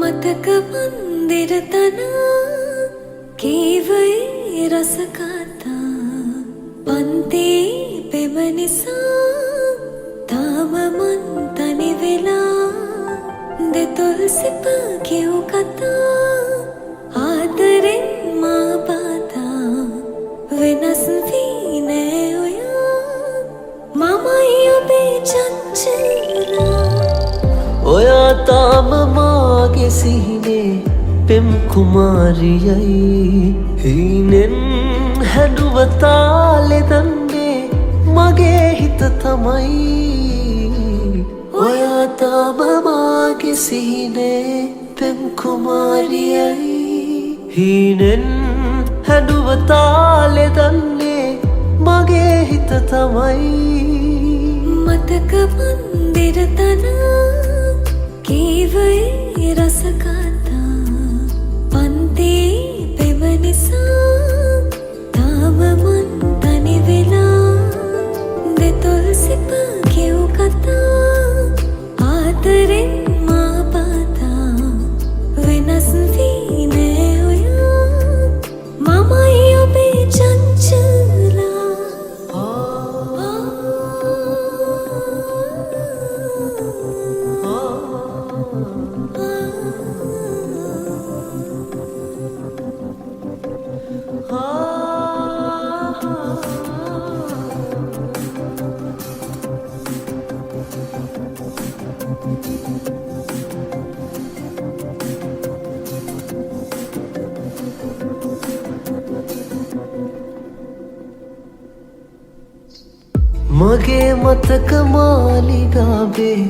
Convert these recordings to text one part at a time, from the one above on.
මතක මන්දිර තනා කීවයේ රස කතා පන්තියේ පෙම නිසා තාම මන් තනි වෙලා දෙතොල් සිප කියු කතා ආදරෙන් මා පාතා වෙනස් වී නෑ ඔයා මමයි ඔබේ චංචලා ඔයා තාම මාගේ සිහිනේ පෙම් කුමාරියයි හීනෙන් හැඩුව තාලෙ දන්නේ මගේ හිත තමයි ඔයා තාම මාගේ සිහිනේ පෙම් කුමාරියයි හීනෙන් හැඩුව තාලෙ දන්නේ මගේ හිත තමයි මතක මන්දිර තනා කීවයේ රස කතා පන්තියේ පෙම නිසා තාම මන් තනි වෙලා දෙතොල් සිප කියු කතා ආදරෙන් මා පාතා වෙනස් වී නෑ ඔයා මමයි ඔබේ චංචලා මගේ මතක මාලිගාවේ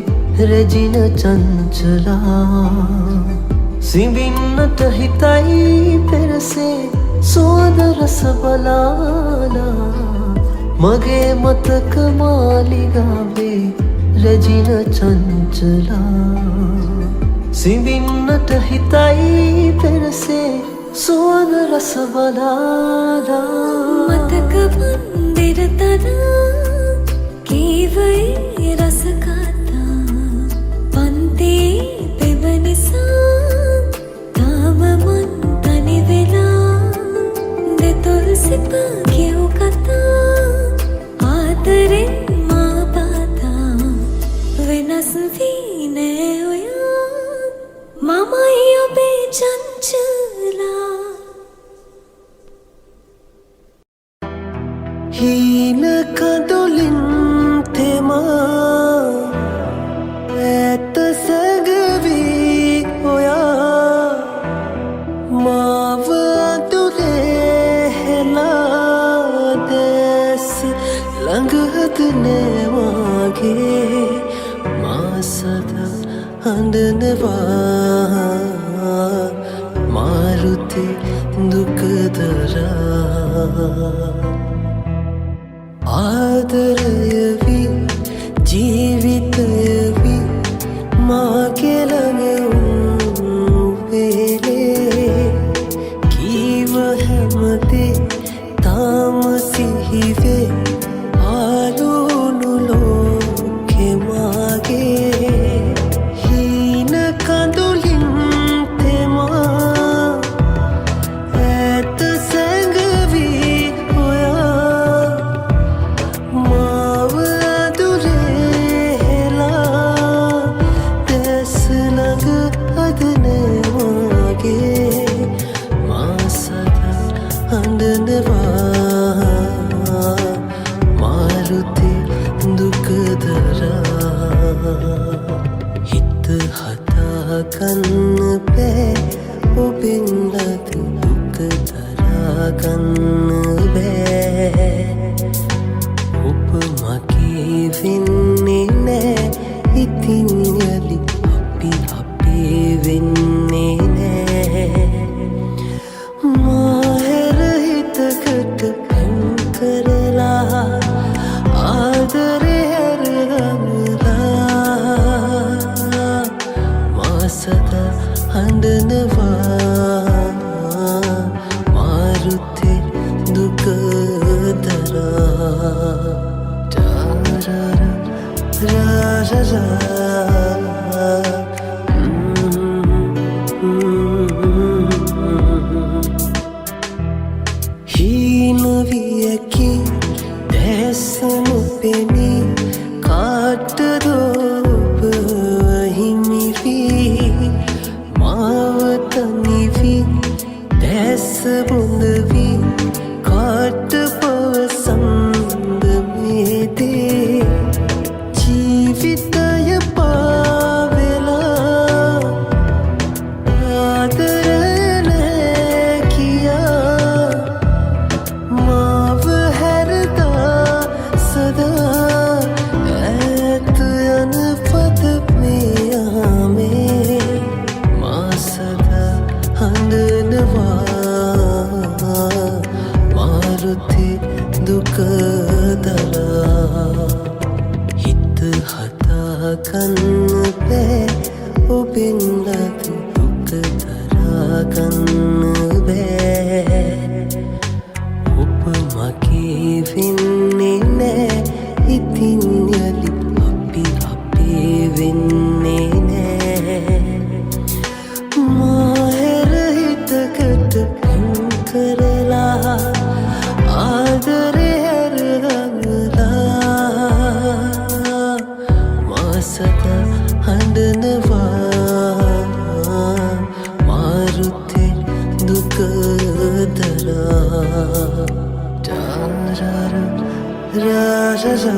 රැජින චංචලා සිඹින්නට හිතයි පෙරසේ සුවඳ රස බලාලා මගේ මතක මාලිගාවේ රැජින චංචලා සිඹින්නට හිතයි පෙරසේ සුවඳ රස බලාලා මතක මන්දිර තනා කීවයේ රස කතා පන්තියේ පෙම නිසා තාම මන් තනි වෙලා දෙතොල් සිප කියු කතා ආදරෙන් මා පාතා වෙනස් වී නෑ ඔයා මමයි ඔබේ චංචලා හීන කඳුලින් තෙමා ඇත සැඟවී ඔයා මාව අතුරේ හෙලා දැස් ළඟහදනේ මාගේ මා සදා හඬනවා මාරුතේ දුකදරා ආදරයවි ජීවිතයවි මාගේ ළඟ වේලේ කීව හැමදේ තාම සිහිවේ ආලුණු ලෝකෙ මාගේ හීන කඳුලින් තෙමා ඇත සැඟවී ඔයා මාව අදුරේ හෙලා දැස් ළඟ අදනේ මාගේ මා සදා හඬනවා මාරුතේ දුකදරා හිත හදාගන්න බෑ ඔබෙන් ලද දුක දරාගන්න බෑ ඔබ මගේ වෙන්නේ නෑ ඉතින් යලි අපි අපේ වෙන්නේ නෑ මාහැර හිතකට පෙම් කරලා ආදරේ හැරගමලා මා සදා හඬනවා මාරුතේ දුකදරා ra ra ra ra ලද දුක දරාගන්න බෑ ඔබ මගේ වෙන්නේ නෑ ඉතින් යලි අපි අපේ වෙන්නේ නෑ මාහෙර හිතකට පින් කරලා ආදරේ හැරගමලා මාසක හඬනවා මාරුතේ දුක දරා ජාරර රාජා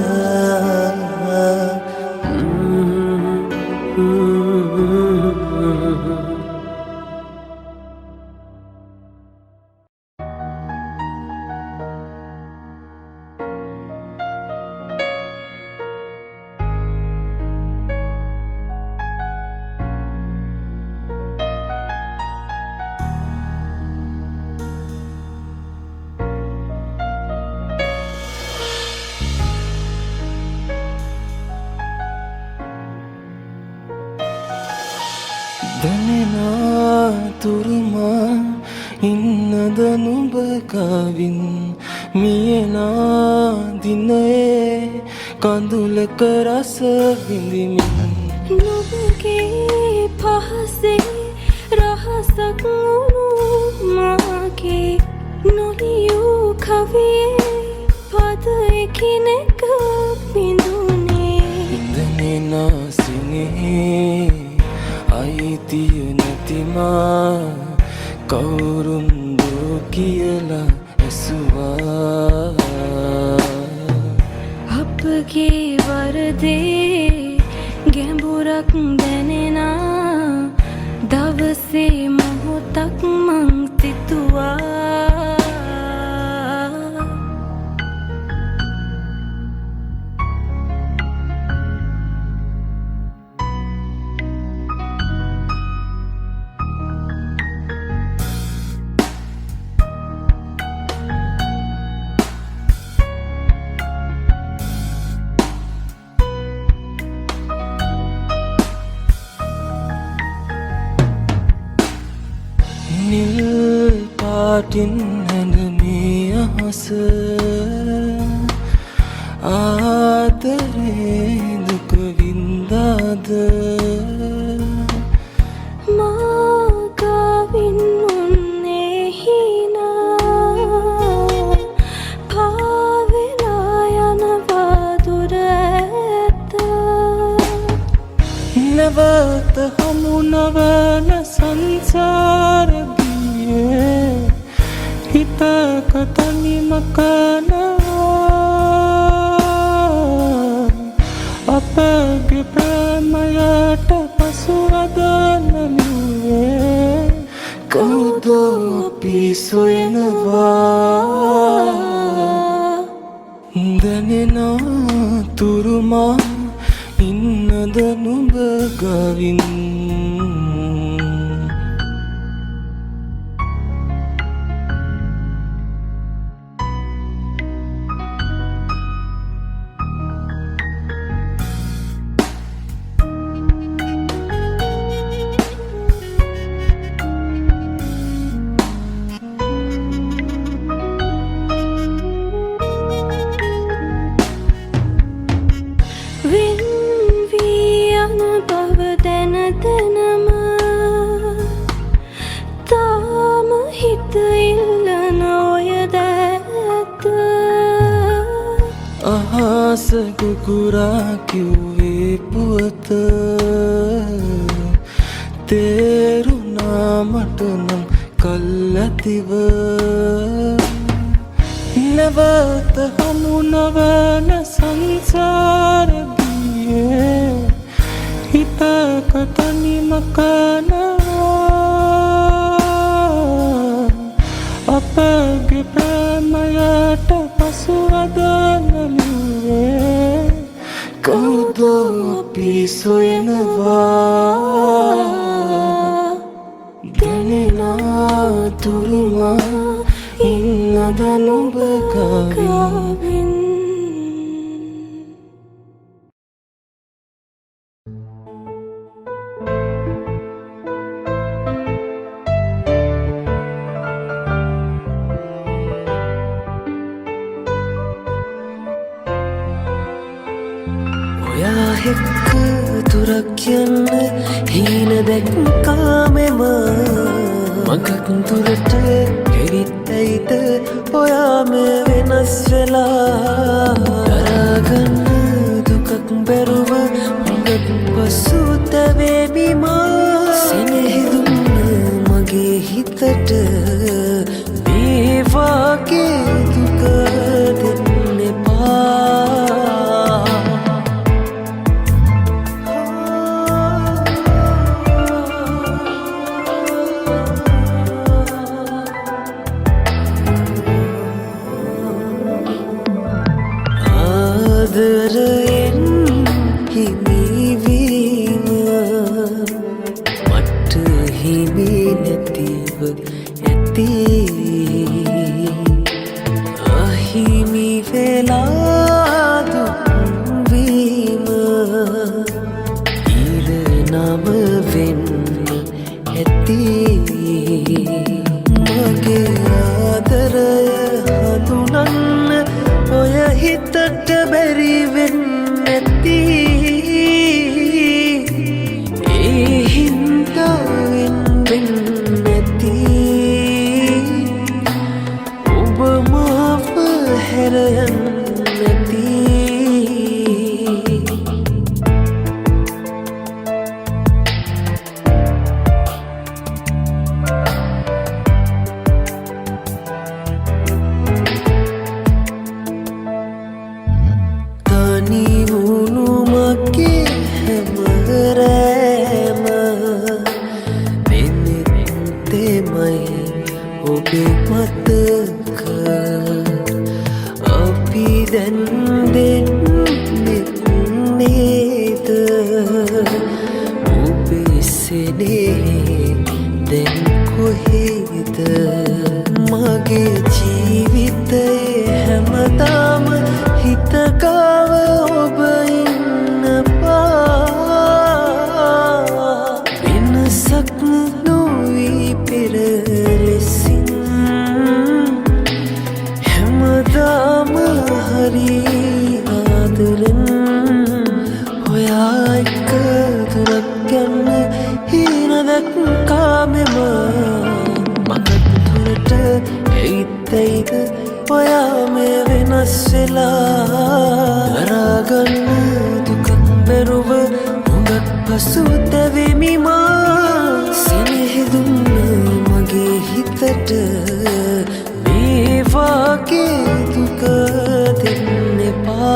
දැනෙනා තුරුමා ඉන්නද නුඹ ගාවින් මියනා දිනයේ කඳුලක රස විඳිමින් නුඹගේ පහසේ රහසක් වුණු මාගේ නොලියූ කවියේ පද එකිනෙක බිඳුනේ දැනෙනා සිනෙහේ අයිතිය නැතිමා කවුරුන්දු කියලා ඇසුවා අපගේ වරදේ ගැඹුරක් දැනෙනා දවසේ මොහොතක් මං සිතුවා නිල් පාටින් හැඳමී අහස ආදරේ දුක වින්දාද මාගවින් උන්නේ හිනා පාවෙලා යනවා දුර ඇත නැවත හමු නොවන සංසාර ගියේ හිතක තනිම කනවා අපගේ ප්‍රේමයට පසුවද නැලුවේ කවුද අපි සොයනවා දැනෙනා තුරුමා ඉන්නද නුඹ ගවින් තාම හිත ඉල්ලන ඔය දැත අහස කුකුරා කිව්වේ පුවත තේරුණා මට නම් කල්ැතිව නැවත හමු නොවන සංසාර ගියේ හිතක තනිම කනවා අපගේ ප්‍රේමයට පසුවද නැලුවේ කවුද අපි සොයනවා දැනෙනා තුරුමා ඉන්නද නුඹ ගවින් දැක්කාමෙම මගක් දුරට ගෙවිත්තයිද ඔයාම වෙනස් වෙලා දරාගන්න දුකක් බැරුව මගක් පසුතැවෙමිමා සෙනෙහිදුන්න මගේ හිතට මේ වාගේ දුක දෙන්න එපා ආදරයෙන් හිමිවීම මට හිමි නැතිව ඇති අහිමි වෙලා දුක්වීම ඉරණම වෙන්න ඇති මගේ ආදරය හඳුනන්න ඔය හිතට බැරි වෙන්න ඇති ඒ හින්දා වෙන්න නැති ඔබ මාව හැර යන්න නැති තනි වුණු මගේ හැම රෑම දෙනෙත්තෙමයි ඔබේ මතක අපි දැන් දෙන්නෙත් නේද ඔබේ සෙනෙහේ දැන් කොහෙද මගේ ජීවිතයේ හැමදාම හිතකාව ඔබ ඉන්නපා වෙනසක් නොවී පෙර ලෙසින් හැමදාම හරි ආදරෙන් ඔයා එක්ක දුරක් යන්න හින දැක්කාමෙම මගක් දුරට ඇවිත්තයිද ඔයා මේ වෙනස් වෙලා දරාගන්න දුකක් බැරුව හොඟක් පසුතැවෙමිමා සෙනෙහිදුන්න මගේ හිතට මේ වාගේ දුක දෙන්න එපා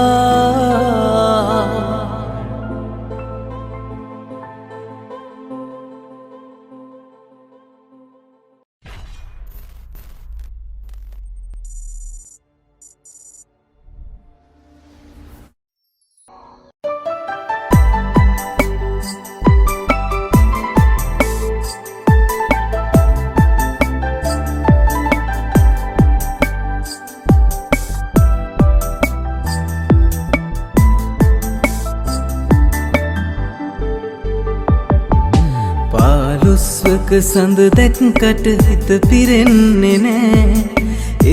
පාලොස්වක සඳ දැක්කට හිත පිරෙන්නේ නෑ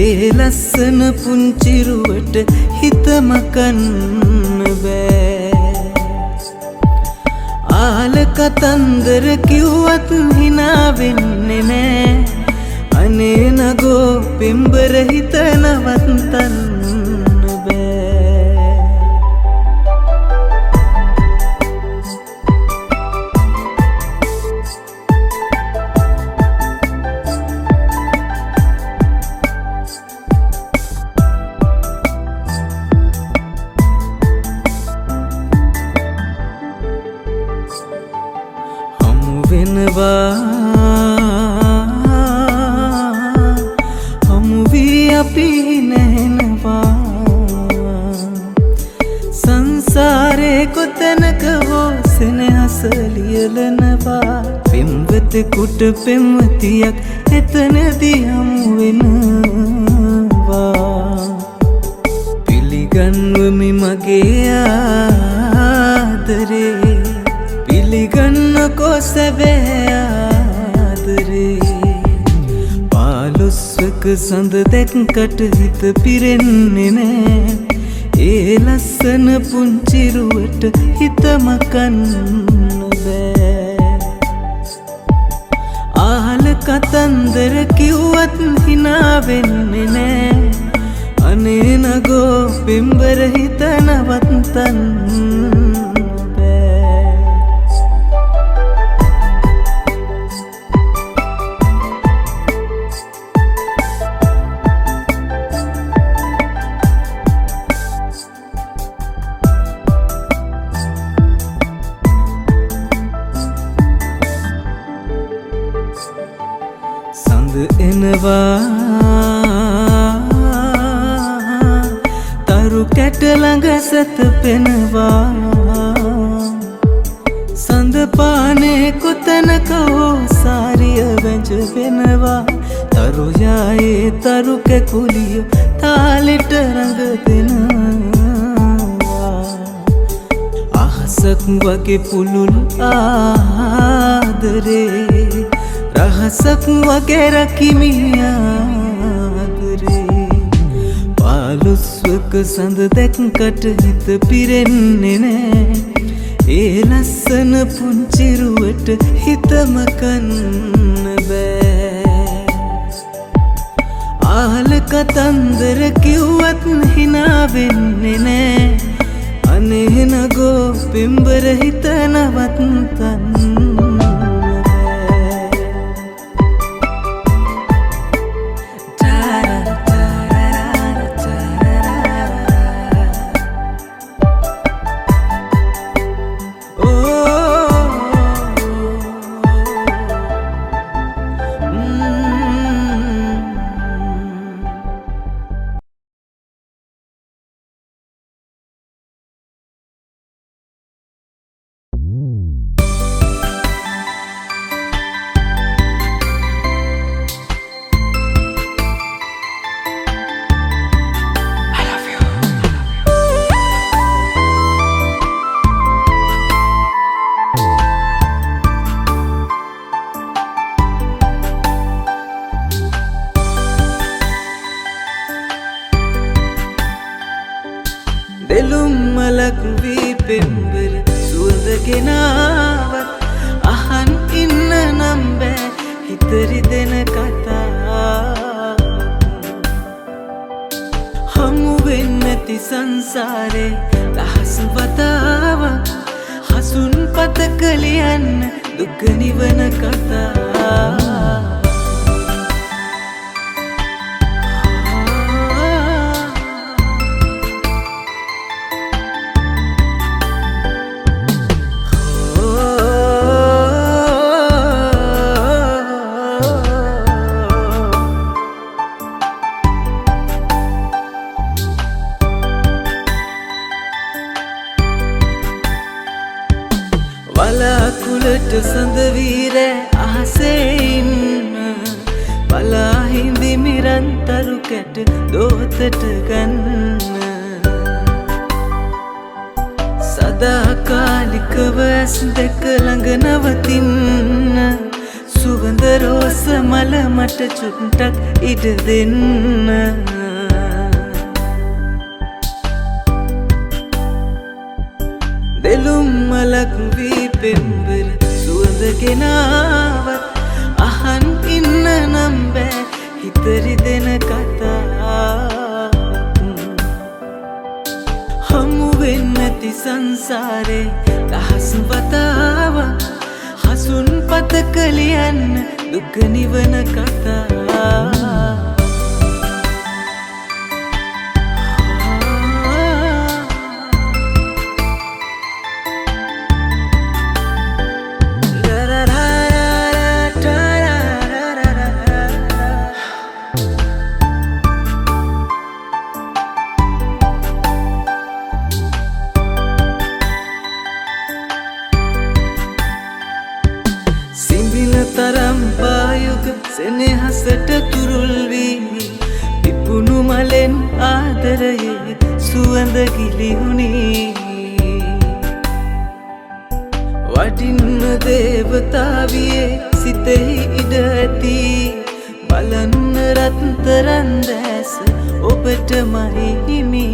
ඒ ලස්සන පුංචිරුවට හිත මකන්න බෑ ආල කතන්දර කිව්වත් හිනා වෙන්නේ නෑ අනේ නගෝ පෙම්බර හිත නවත්තන්න බෑ හමු වී අපි නැහෙනවා සංසාරේ කොතැනක හෝ සෙනෙහස ලියලනවා පෙම්වතෙකුට පෙම්වතියක් එතනදී හමු වෙනවා පිළිගන්වමි මගේ ආදරේ පිළිගන්නකෝ සැබෑ ආදරේ පාලොස්වක සඳ දැක්කට හිත පිරෙන්නේ නෑ ඒ ලස්සන පුංචිරුවට හිත මකන්න බෑ වෙන්නේ නෑ අනේ නගෝ පිම්බර හිත නවත්තන්න එනවා තරු කැට ළඟ සත පෙනවා සඳ පානේ කොතනක හෝ සාරිය වැජ වෙනවා තරු යායේ තරු කැකුලිය තාලෙට රඟ දෙනවා අහසක් වගේ පුළුල් ආදරේ රහසක් වගේ රකිමියාදරේ පාලුස්වක සඳ දැක්කට හිත පිරෙන්නේ නෑ ඒ ලස්සන පුංචිරුවට හිතම කන්න බෑ ආල කතන්දර කිව්වත් හිනා වෙන්නේ නෑ අනේ නගෝ පිම්බර හිත නවත්තන්න දෙලුම් මලක් වී පෙම්බර සුවඳ ගෙනාවත් අහන් ඉන්න නම් බෑ හිතරි දෙන කතා හමු වෙන්නැති සංසාරේ දහස් වතාවක් හසුන් පතක ලියන්න දුක නිවන කතා වලාකුළට සඳ වීරෑ අහසේ ඉන්න බලා හිඳි මිරන්තරු කැට දෝතට ගන්න සදාකාලිකව ඇස් දෙක ළඟ නවතින්න සුවඳ රෝස මල මට චුට්ටක් ඉඩ දෙන්න දෙලුම් මලක් වී පෙම්බර සුවඳ ගෙනාවත් අහන් ඉන්න නම් බෑ හිතරි දෙන කතා හමු වෙන්නැති සංසාරේ දහස් වතාවක් හසුන් පතක ලියන්න දුක නිවන කතා තරම් පායුග සෙනෙහසට තුරුල් වී පිපුණු මලෙන් ආදරයේ සුවඳ ගිලිහුණේ වටින්න දේවතාවියේ සිතෙහි ඉඩ ඇති බලන්න රත්තරන් දැස ඔබටමයි හිමි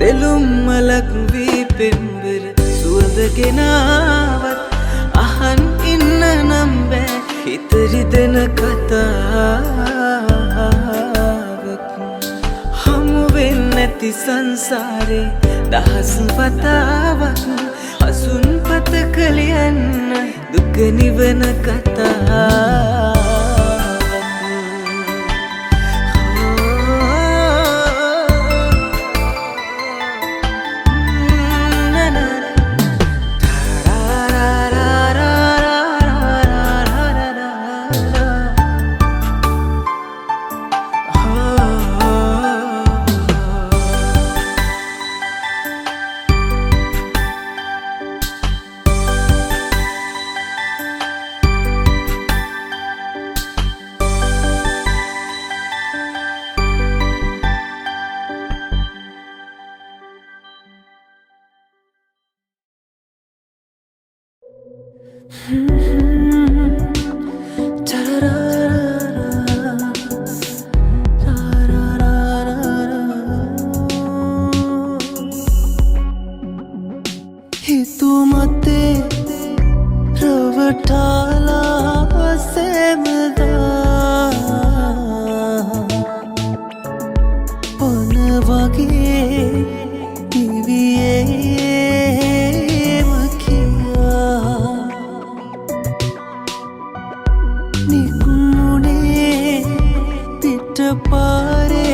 දෙලුම් මලක් වී පෙම්බර සුවඳ ගෙනාවත් අහන් ඉන්න හිතරි දෙන කතාවක් හමු වෙන්නේ නැති සංසාරේ දහස් වතාවක් අසුන් පතක ලියන්න දුක නිවන කතාවක් හිතුමතේ රවටාලා සෙමදා පන වගේ දිවියේම කියා නිකුණේ පිටපාරේ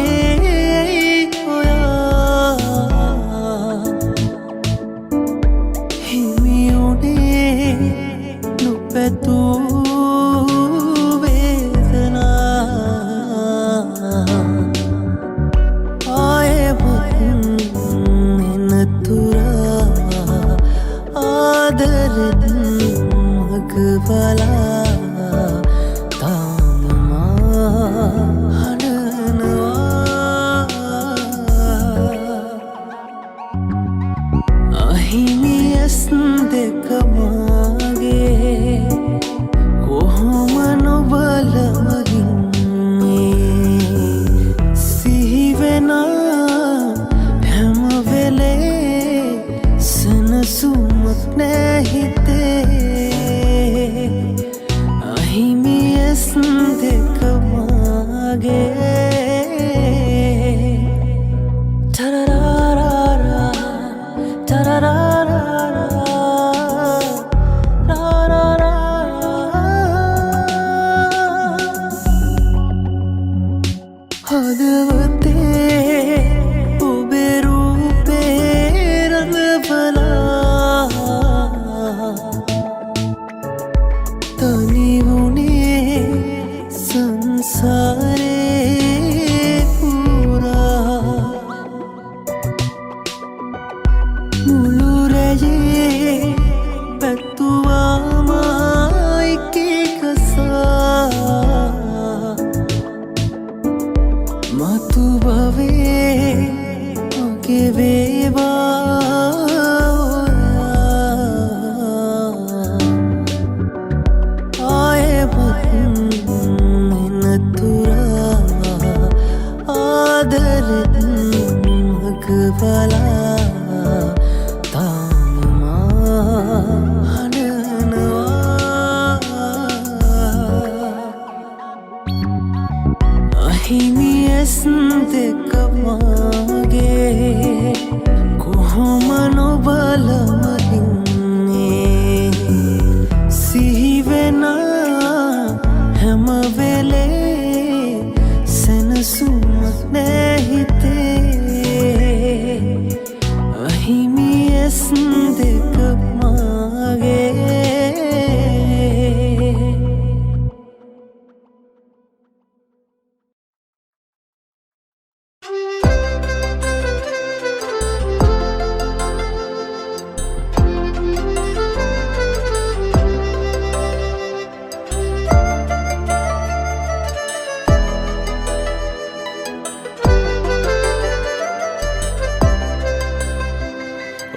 ඔයා හිමියුනේ නොපැතූ වේදනා ආයෙත් එනතුරා ආදරෙත් මගබලා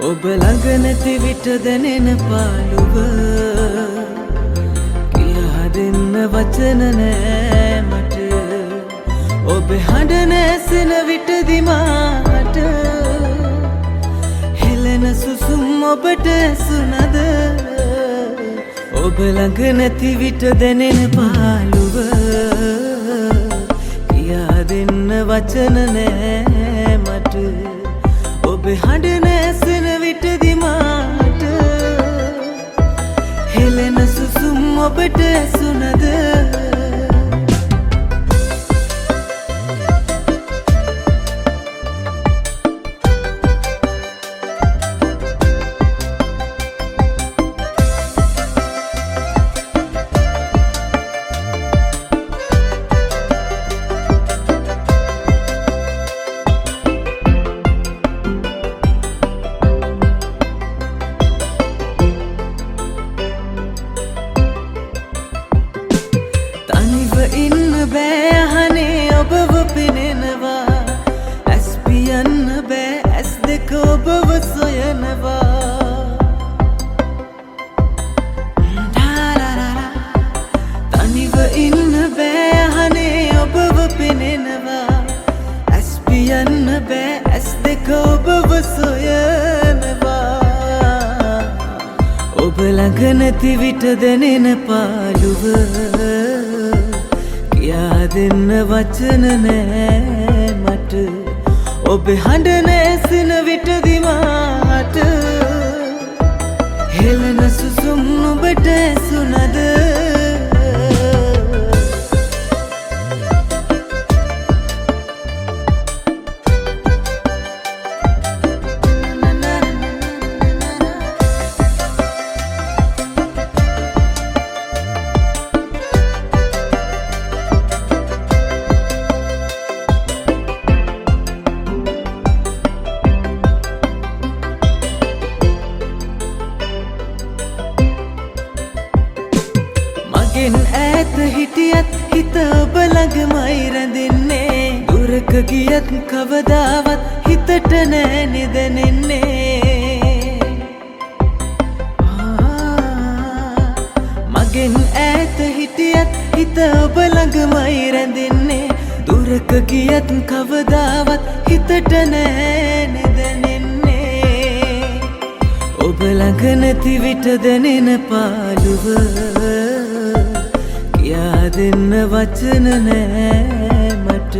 ඔබ ළඟ නැති විට දැනෙන පාළුව කියා දෙන්න වචන නෑ මට ඔබ හඬ නැසෙන විට දිමාට හෙළෙන සුසුම් ඔබට ඇසුනද ඔබ ළඟ නැති විට දැනෙන පාළුව කියා දෙන්න වචන නෑ මට ඔබ හඬ නැසෙන විටදි මාට හෙලෙන සුසුම් ඔබට ඇසුනද ඉන්න බෑ අහනේ ඔබව පෙනෙනවා ඇස් පියන්න බෑ ඇස් දෙක ඔබව සොයනවා තනිව ඉන්න බෑ අහනේ ඔබව පෙනෙනවා ඇස් පියන්න බෑ ඇස් දෙක ඔබව සොයනවා ඔබ ළඟ නැති විට දැනෙන පාළුව කියා දෙන්න වචන නෑ මට ඔබ හඬ නැසෙන විටදි මාට හෙලන සුසුම් ඔබට ඇසුනද ඈත හිටියත් හිත ඔබ ළඟමයි රැඳෙන්නේ දුරක ගියත් කවදාවත් හිතට නෑනේ දැනෙන්නේ මගෙන් ඈත හිටියත් හිත ඔබ ළඟමයි රැඳෙන්නේ දුරක ගියත් කවදාවත් හිතට නෑනේ දැනෙන්නේ ඔබ ළඟ නැති විට දැනෙන පාළුව කියා දෙන්න වචන නෑ මට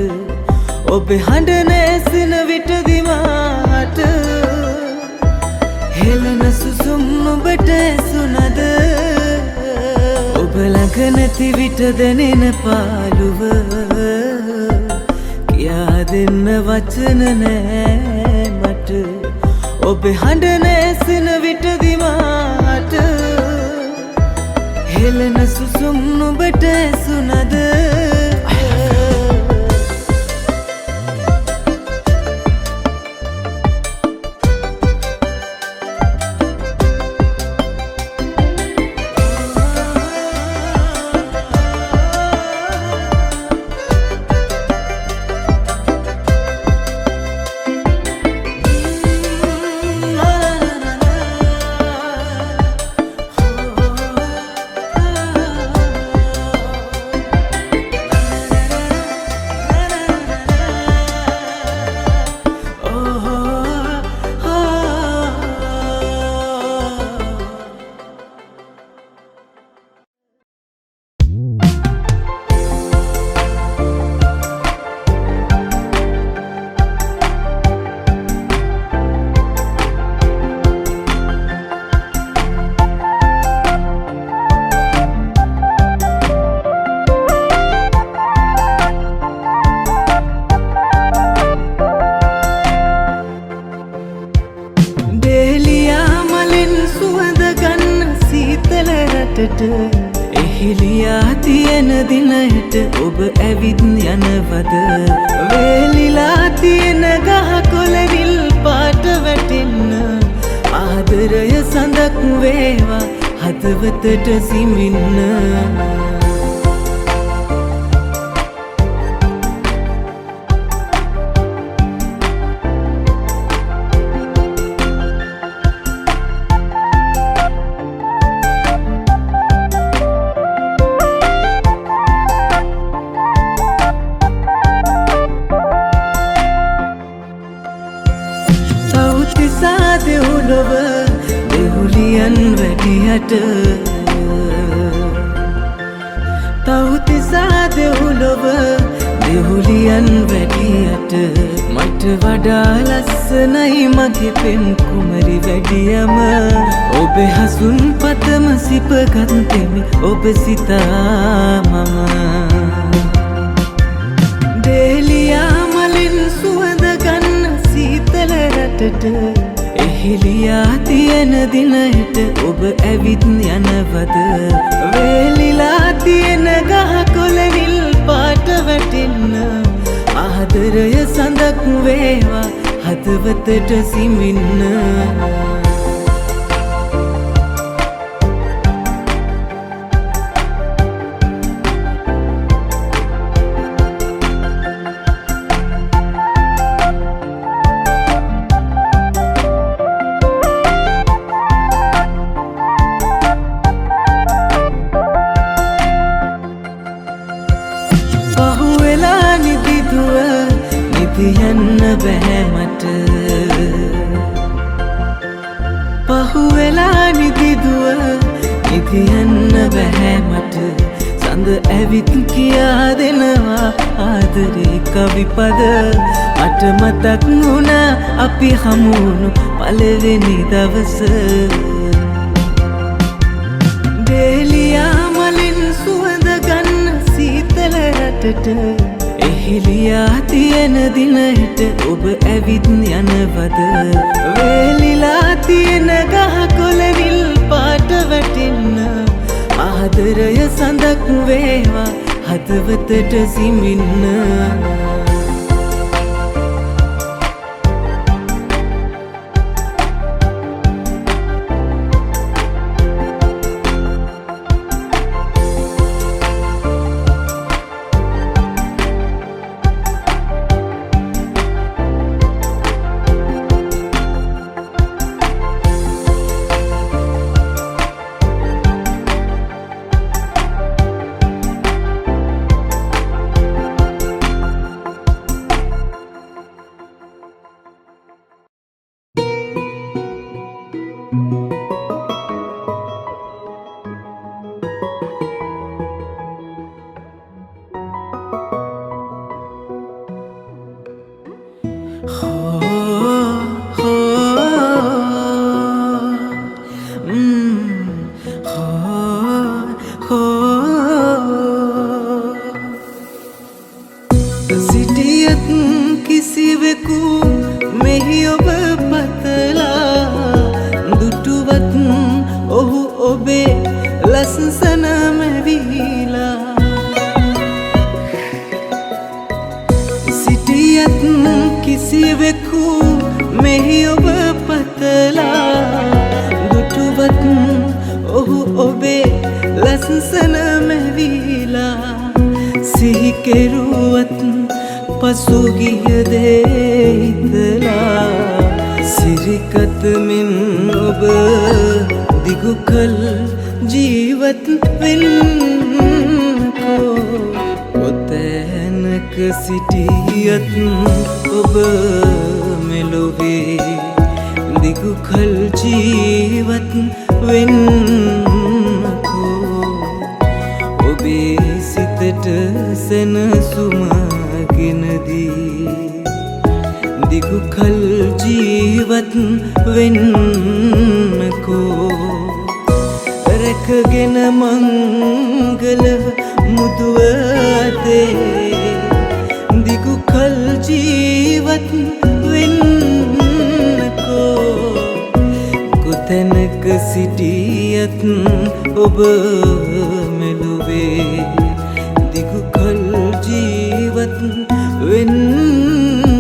ඔබ හඬ නැසෙන විටදි මාට හෙලන සුසුම් ඔබට ඇසුනද ඔබ ළඟ නැති විට දැනෙන පාළුව කියා දෙන්න වචන නෑ මට ඔබ හඬ නැසෙන විටදි මාට හෙලන සුසුම් ඔබට ඇසුනද එහිලියා තියෙන දිනයට ඔබ ඇවිත් යනවද වේලිලා තියෙන ගහකොළ විල් පාට වැටෙන්න ආදරය සඳක් වේවා හදවතට සිමින්න දෙව්ලොව දෙව්ලියන් වැඩියට තවතිසා දෙවුලොව දෙවුලියන් වැඩියට මට වඩා ලස්සනයි මගේ පෙම් කුමරි වැඩියම ඔබේ හසුන් පතම සිපගන්තෙමි ඔබ සිතා මම දේලියා මලින් සුවඳ ගන්න සීතල රටට එහිලියා තියෙන දිනයට ඔබ ඇවිත් යනවද වේලිලා තියෙන ගහකොළවිල් පාට වැටෙන්න ආදරය සඳක් වේවා හදවතට සිමින්න නිදියන්න බැහැ මට පහුවෙලා නිදිදුව නිදියන්න බැහැ මට සඳ ඇවිත් කියා දෙනවා ආදරේ කවිපද මට මතක් වුණා අපි හමුුණු පළවෙනි දවස දේලියා මලින් සුවඳ ගන්න සීතල රටට එහිලියා තියෙන දිනයට ඔබ ඇවිත් යනවද වේලිලා තියෙන ගහකොළවිල් පාට වැටෙන්න ආදරය සඳක් වේවා හදවතට සිමින්න සිටියත් කිසිවෙකු මෙහි ඔබ පතලා දුටුවත් ඔහු ඔබේ ලස්සන මැවිලා සිටියත් කිසිවෙකු මෙහි ඔබ පතලා දුටුවත් ඔහු ඔබේ ලස්සන මැවිලා සිහි කෙරුවත් පසුගිය දේහිතලා සිරිකතමින් ඔබ දිගුකල් ජීවත් වෙන්නකෝ ඔතැනක සිටියත් ඔබ මෙලොවේ දිගුකල් ජීවත් වෙන්නකෝ ඔබේ සිතට සැනසුමගෙනදී දිගුකල් ජීවත් වෙන්නකෝ රැකගෙන මංගල මුදුවතේ දිගුකල් ජීවත් වෙන්නකෝ කොතැනක සිටියත් ඔබ මෙලොවේ දිගුකල් ජීවත් වෙන්නකෝ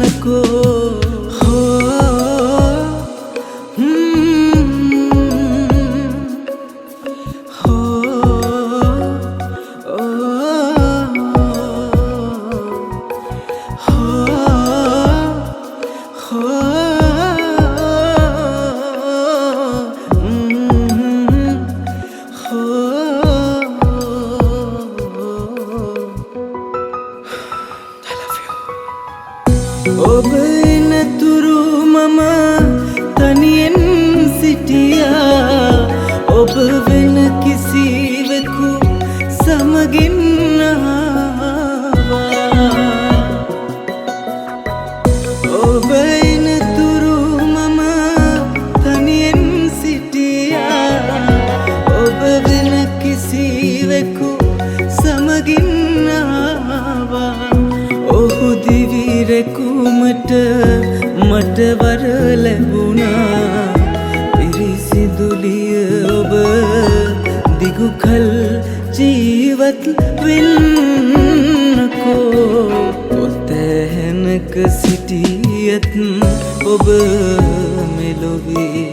දිගු කල් ජීවත් වෙන්නකෝ කොතැනක සිටියත් ඔබ මෙලොවේ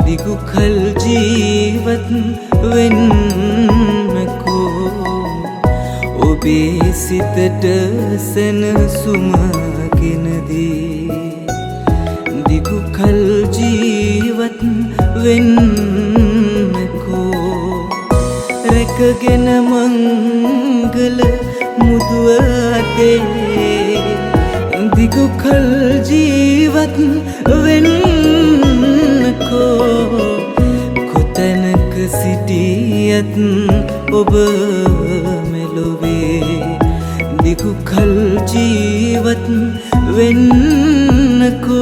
දිගු කල් ජීවත් වෙන්නකෝ ඔබේ සිතට සැනසුමගෙන දී දිගු කල් ජීවත් වෙන්නකෝ රැකගෙන මංගල මුදුව අතේ දිගු කල් ජීවත් වෙන්නකෝ කොතැනක සිටියත් ඔබ මෙලොවේ දිගු කල් ජීවත් වෙන්නකෝ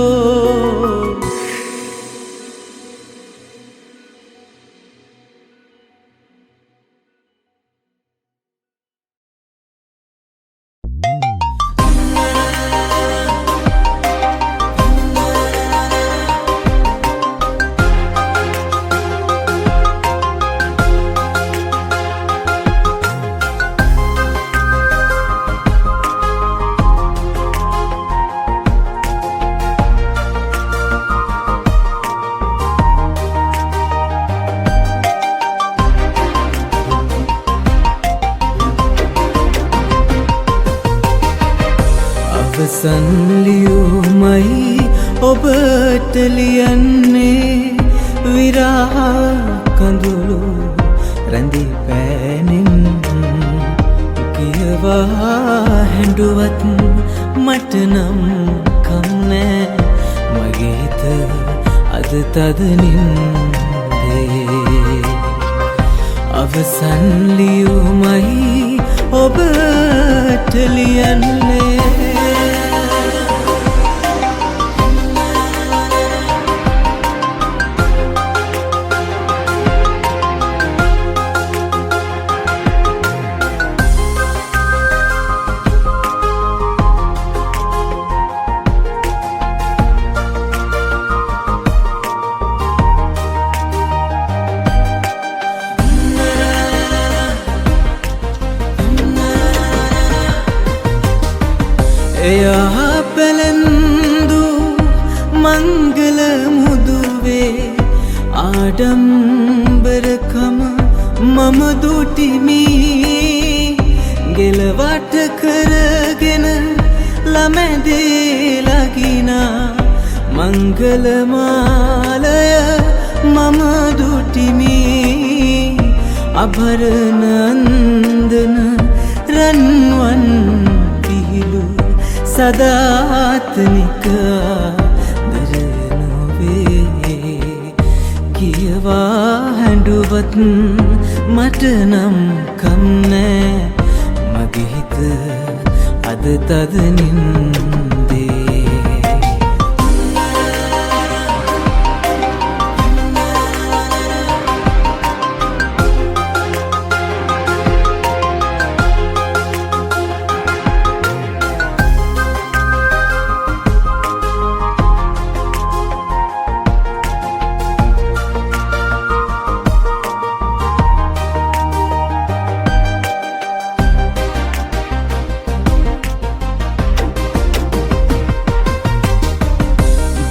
අවසන් ලියුමයි ඔබට ලියන්නේ විරහ කඳුළු රැඳි පෑනෙන් කියවා හැඬුවත් මට නම් කම් නෑ මගේ හිත අද තදනින්දේ අවසන් ලියුමයි ඔබට ලියන්නේ එයා පැලැන්දු මංගල මුදුවේ ආඩම්බරකම මම දුටිමි ගෙලවට කරගෙන ළමැදේ ලගිනා මංගල මාලය මම දුටිමි අභරණ අන්දන රන්වන් පිහිලු සදාත්නික දරනොවේ කියවා හැඬුවත් මට නම් කම් නෑ මගේ හිත අද තදනින්දේ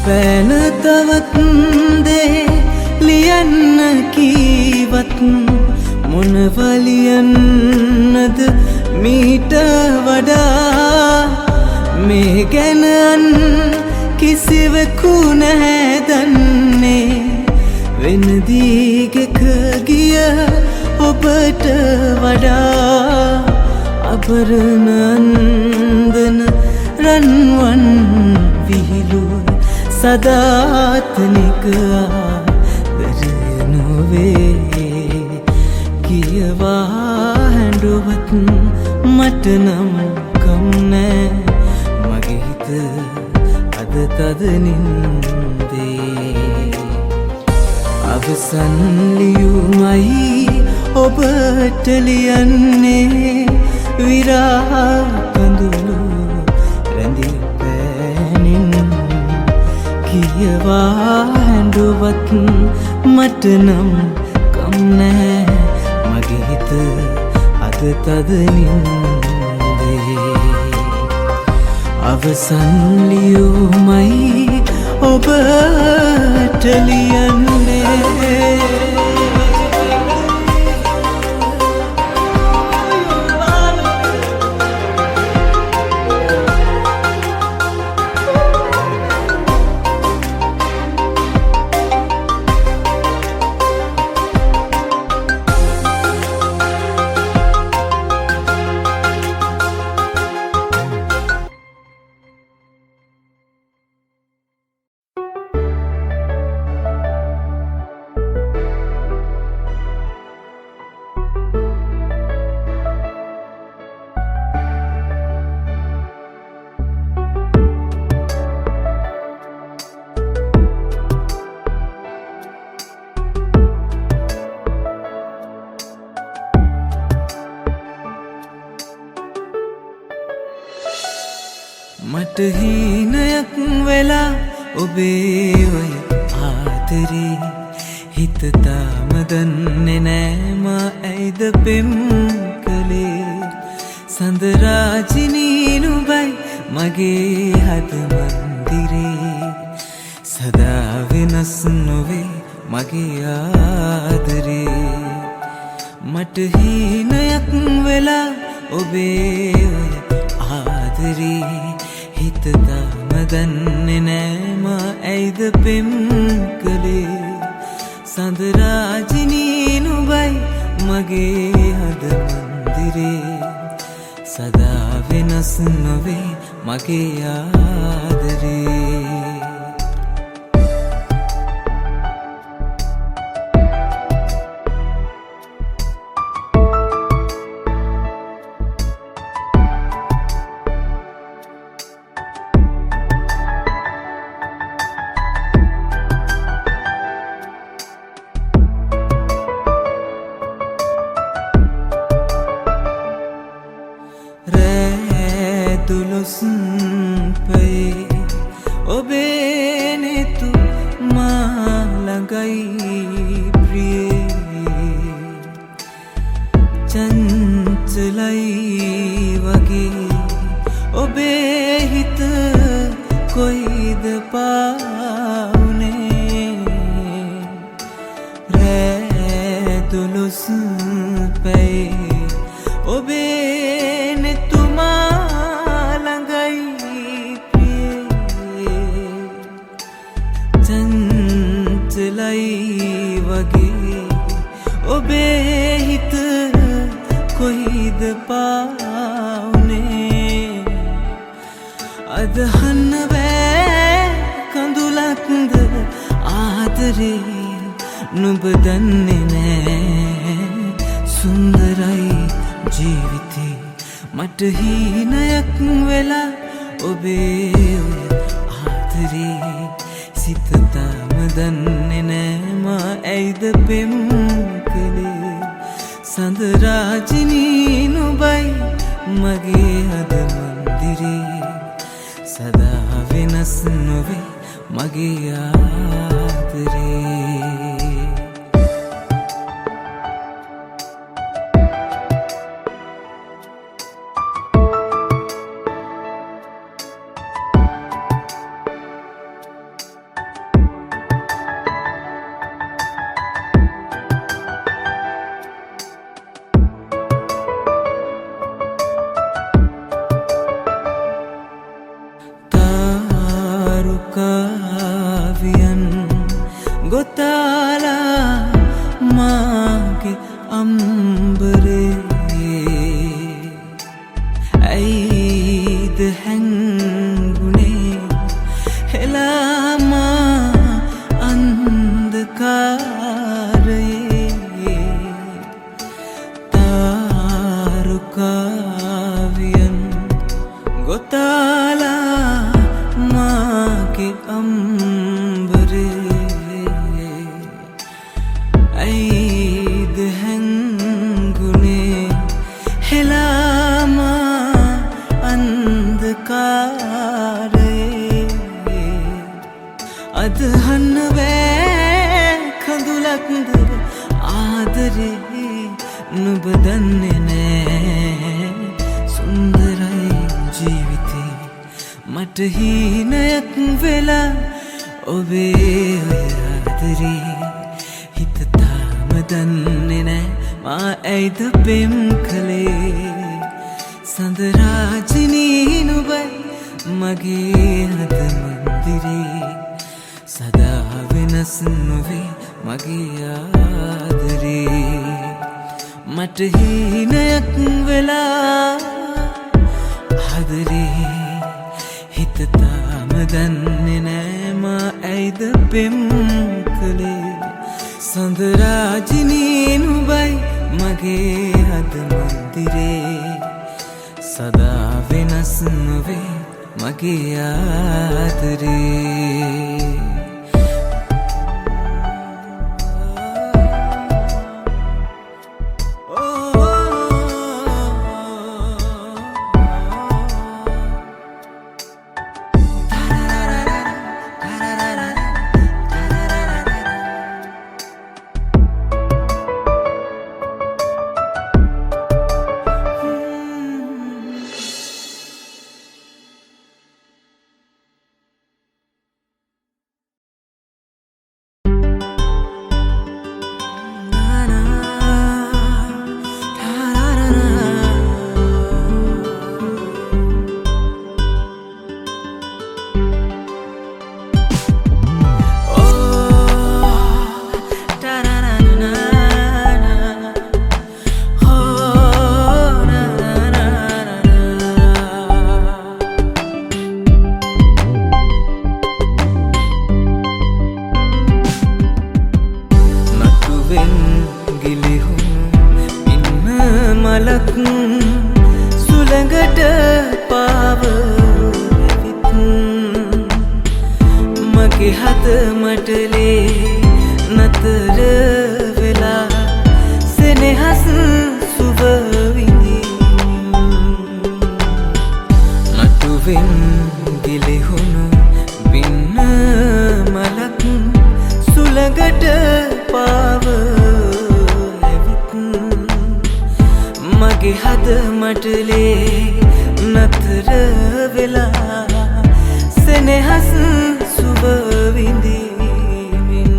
පැන තවත් දේ ලියන්න කීවත් මොනවලියන්නද මීට වඩා මේ ගැනන් කිසිවෙකු නැහැ දන්නේ වෙන දිගක ගිය ඔබට වඩා අබරණ අන්දන රන්වන් විහිළු සදාත්නික ආදරනොවේ කියවා හැඬුවත් මට නම් කම් නෑ මගේ හිත අද තදනින්දේ අවසන් ලියුමයි ඔබට ලියන්නේ විරහ කඳුළු රැඳි පෑනෙන් කියවා හැඬුවත් මට නම් කම් නෑ අද තද නින්දේ අවසන් ලියුමයි ඔබට ලියන්නේ මට හීනයක් වෙලා ඔබේ ඔය ආදරේ හිත තාම දන්නේ නෑ මා ඇයිද පෙම් කළේ සඳරාජිනී නුඹයි මගේ හද මන්දිරේ සදා වෙනස් නොවේ මගේ ආදරේ මට හීනයක් වෙලා ඔබේ ඔය ආදරේ හිත තාම දන්නේ නෑ මා ඇයිද පෙම් කළේ සඳරාජිනී නුඹයි මගේ හද මන්දිරේ සදා වෙනස් නොවේ මගේ ආදරේ දුලොස්පේ ඔබේ නෙතු මා ළඟයි ප්‍රියේ චංචලයි වගේ ඔබේ හිත කොයිද පාවුනේ රෑ දුලොස්පේ ඔබේ නෙතු වගේ ඔබේ හිත කොයිද පාවුනේ අදහන්න බෑ කඳුලක්ද ආදරේ නුඹ දන්නේ නෑ සුන්දරයි ජීවිතේ මට හීනයක් වෙලා ඔබේ ආදරේ සිත තාම දන්නේ නෑ මා ඇයිද පෙම් කළේ සඳරාජිනී නුඹයි මගේ හද මන්දිරේ සදා වෙනස් නොවේ මගේ ආදරේ කාවියන් ගොතාලා මාගේ අම්බරේ ඇයිද හැංගුනේ හෙලාමා අන්ධකාරයේ තාරුකාවියන් ගොතාලා මාගේ අම්බරේ ඇයිද හැංගුනේ හෙලාමා අන්ධකාරයේ අදහන්න බෑ කඳුලක්ද ආදරේ නුඹ දන්නේ නෑ සුන්දරයි ජීවිතේ මට හීනයක් වෙලා ඔබේ ආදරේ හිත තාම දන්නේ නෑ මා ඇයිද පෙම් කළේ සඳරාජිනී නුඹයි මගේ හද මන්දිරේ සදා වෙනස් නොවේ මගේ ආදරේ මට හීනයක් වෙලා ආදරේ හිත තාම දන්නේ නෑ මා ඇයිද පෙම් කළේ සඳරාජිනී නුඹයි මගේ හද මන්දිරේ සදා වෙනස් නොවේ මගේ ආදරේ සුළඟට පාව ඇවිත් මගේ හද මටලේ නතර වෙලා සෙනෙහස් සුව විඳින් නටුවෙන් ගිලිහුණු බින්න මලක් සුළඟට පාව මගේ හද මටලේ නතර වෙලා සෙනෙහස් සුව විඳිමින්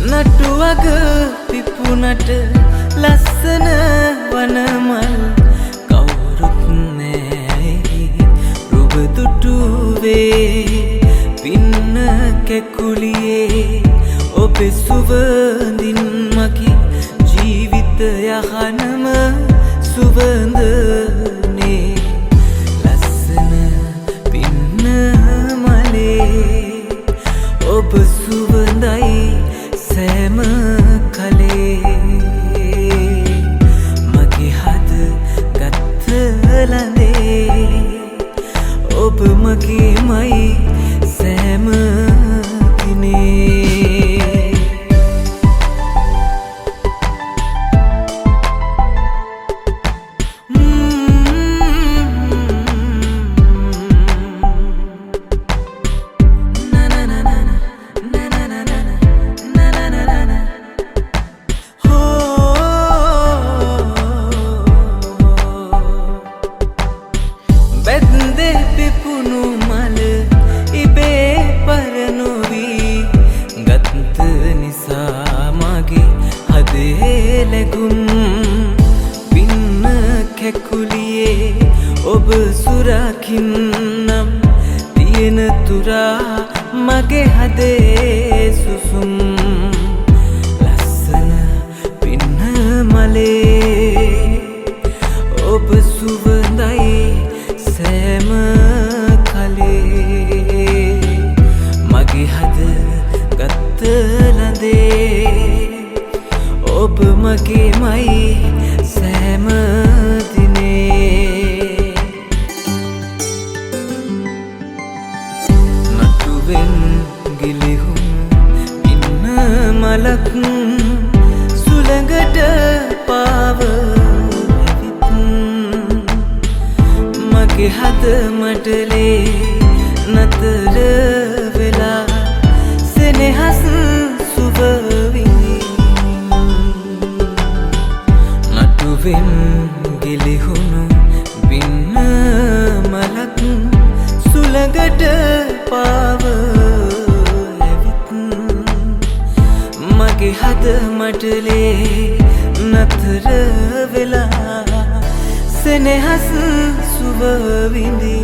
නටුවග පිපුනට ලස්සන වනමල් කවුරුත් නෑ රුබ දුටුවේ පින්න කැකුලියේ ඔබේ සුවඳින් මගේ ජීවිත යහනම සුවඳනේ ලස්සන පින්න මලේ ඔබ සුවඳයි සෑම කලේ මගේ හද ගත්ත ලඳේ ඔබ මගේමයි සෑම දිනේ ඔබ සුරකින්නම් තියෙන තුරා මගේ හදේ සුසුම් ලස්සන පින්න මලේ ඔබ සුවඳයි සෑම කලේ මගේ හද ගත්ත ලඳේ ඔබ මගේමයි සෑම දිනේ මගේ හද මටලේ නතර වෙලා සෙනෙහස් සුබ විඳි නටුවෙන් ගිලිහුණු බින්න මලක් සුළඟට පාව ඇවිත් මගේ හද මටලේ නතර වෙලා සෙනෙහස් සුබ විඳි